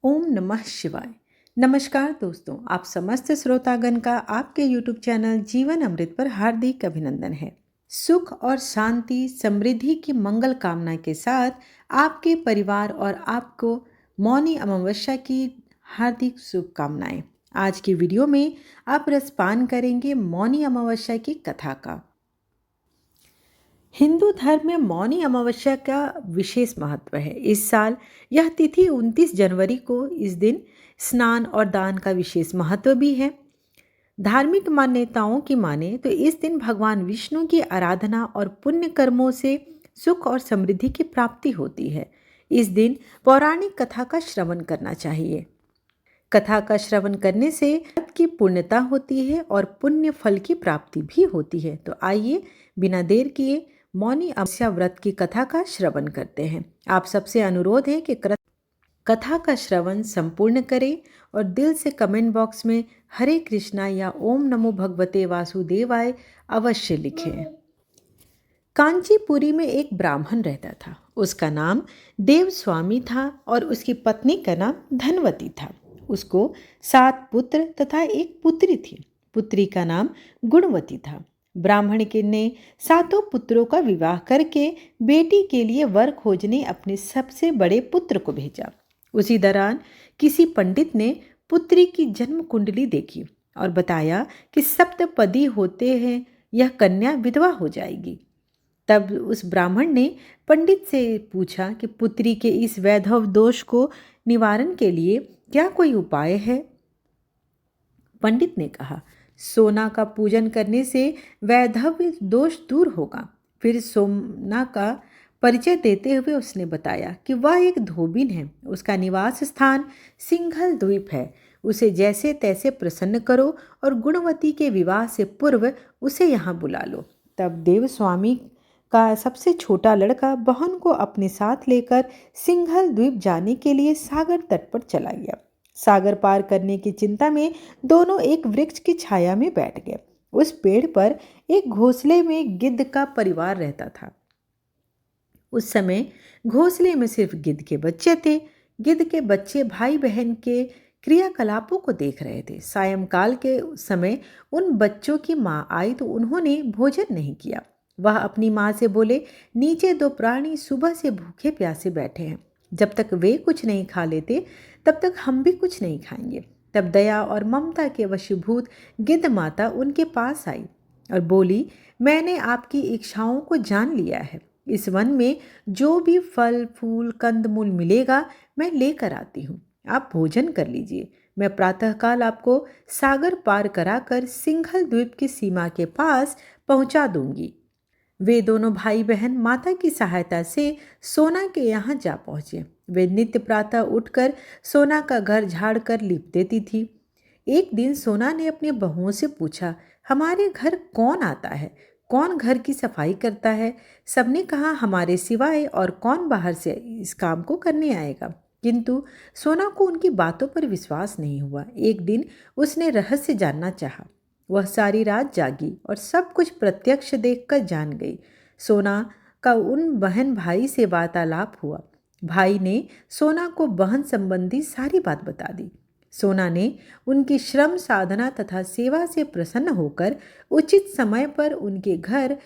ओम नमः शिवाय। नमस्कार दोस्तों, आप समस्त श्रोतागण का आपके YouTube चैनल जीवन अमृत पर हार्दिक अभिनंदन है। सुख और शांति समृद्धि की मंगल कामना के साथ आपके परिवार और आपको मौनी अमावस्या की हार्दिक शुभकामनाएं। आज की वीडियो में आप रसपान करेंगे मौनी अमावस्या की कथा का। हिंदू धर्म में मौनी अमावस्या का विशेष महत्व है। इस साल यह तिथि 29 जनवरी को, इस दिन स्नान और दान का विशेष महत्व भी है। धार्मिक मान्यताओं की माने तो इस दिन भगवान विष्णु की आराधना और पुण्य कर्मों से सुख और समृद्धि की प्राप्ति होती है। इस दिन पौराणिक कथा का श्रवण करना चाहिए। कथा का श्रवण करने से व्रत की पूर्णता होती है और पुण्य फल की प्राप्ति भी होती है। तो आइए बिना देर किए मौनी अमावस्या व्रत की कथा का श्रवण करते हैं। आप सबसे अनुरोध है कि कथा का श्रवण संपूर्ण करें और दिल से कमेंट बॉक्स में हरे कृष्णा या ओम नमो भगवते वासुदेवाय अवश्य लिखें। कांचीपुरी में एक ब्राह्मण रहता था। उसका नाम देवस्वामी था और उसकी पत्नी का नाम धनवती था। उसको 7 पुत्र तथा एक पुत्री थी। पुत्री का नाम गुणवती था। ब्राह्मण के ने 7 पुत्रों का विवाह करके बेटी के लिए वर खोजने अपने सबसे बड़े पुत्र को भेजा। उसी दौरान किसी पंडित ने पुत्री की जन्म कुंडली देखी और बताया कि सप्तपदी होते हैं यह कन्या विधवा हो जाएगी। तब उस ब्राह्मण ने पंडित से पूछा कि पुत्री के इस वैधव दोष को निवारण के लिए क्या कोई उपाय है। पंडित ने कहा, सोना का पूजन करने से वैधव्य दोष दूर होगा। फिर सोना का परिचय देते हुए उसने बताया कि वह एक धोबिन है। उसका निवास स्थान सिंघल द्वीप है। उसे जैसे तैसे प्रसन्न करो और गुणवती के विवाह से पूर्व उसे यहाँ बुला लो। तब देवस्वामी का सबसे छोटा लड़का बहन को अपने साथ लेकर सिंघल द्वीप जाने के लिए सागर तट पर चला गया। सागर पार करने की चिंता में दोनों एक वृक्ष की छाया में बैठ गए। उस पेड़ पर एक घोंसले में गिद्ध का परिवार रहता था। उस समय घोंसले में सिर्फ गिद्ध के बच्चे थे। गिद्ध के बच्चे भाई बहन के क्रियाकलापों को देख रहे थे। सायंकाल के समय उन बच्चों की माँ आई तो उन्होंने भोजन नहीं किया। वह अपनी माँ से बोले, नीचे 2 प्राणी सुबह से भूखे प्यासे बैठे हैं। जब तक वे कुछ नहीं खा लेते तब तक हम भी कुछ नहीं खाएंगे। तब दया और ममता के वशीभूत गिद्ध माता उनके पास आई और बोली, मैंने आपकी इच्छाओं को जान लिया है। इस वन में जो भी फल फूल कंदमूल मिलेगा मैं लेकर आती हूँ। आप भोजन कर लीजिए। मैं प्रातःकाल आपको सागर पार कराकर सिंघल द्वीप की सीमा के पास पहुँचा दूंगी। वे दोनों भाई बहन माता की सहायता से सोना के यहाँ जा पहुँचे। वे नित्य प्रातः उठकर सोना का घर झाड़ कर लीप देती थी। एक दिन सोना ने अपनी बहुओं से पूछा, हमारे घर कौन आता है? कौन घर की सफाई करता है? सबने कहा हमारे सिवाय, और कौन बाहर से इस काम को करने आएगा? किंतु सोना को उनकी बातों पर विश्वास नहीं हुआ। एक दिन उसने रहस्य जानना चाहा। वह सारी रात जागी और सब कुछ प्रत्यक्ष देखकर जान गई। सोना का उन बहन भाई से वार्तालाप हुआ। भाई ने सोना को बहन संबंधी सारी बात बता दी। सोना ने उनकी श्रम साधना तथा सेवा से प्रसन्न होकर उचित समय पर उनके घर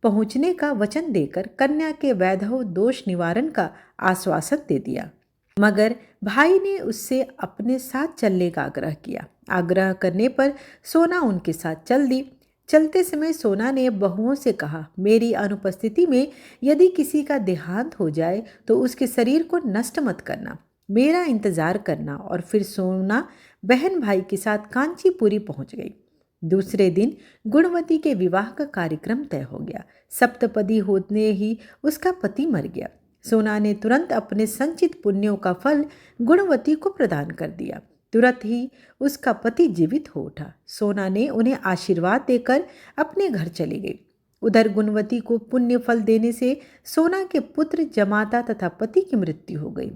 पहुंचने का वचन देकर कन्या के वैधव दोष निवारण का आश्वासन दे दिया। मगर भाई ने उससे अपने साथ चलने का आग्रह किया। आग्रह करने पर सोना उनके साथ चल दी। चलते समय सोना ने बहुओं से कहा, मेरी अनुपस्थिति में यदि किसी का देहांत हो जाए तो उसके शरीर को नष्ट मत करना, मेरा इंतजार करना। और फिर सोना बहन भाई के साथ कांचीपुरी पहुंच गई। दूसरे दिन गुणवती के विवाह का कार्यक्रम तय हो गया। सप्तपदी होने ही उसका पति मर गया। सोना ने तुरंत अपने संचित पुण्यों का फल गुणवती को प्रदान कर दिया। तुरंत ही उसका पति जीवित हो उठा। सोना ने उन्हें आशीर्वाद देकर अपने घर चली गई। उधर गुणवती को पुण्य फल देने से सोना के पुत्र जमाता तथा पति की मृत्यु हो गई।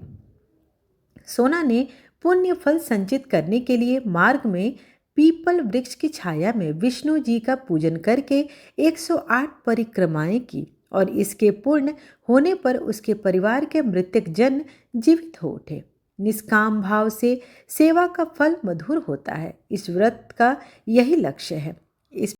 सोना ने पुण्य फल संचित करने के लिए मार्ग में पीपल वृक्ष की छाया में विष्णु जी का पूजन करके 108 परिक्रमाएं की और इसके पूर्ण होने पर उसके परिवार के मृतक जन जीवित हो उठे। निष्काम भाव से सेवा का फल मधुर होता है। इस व्रत का यही लक्ष्य है। इस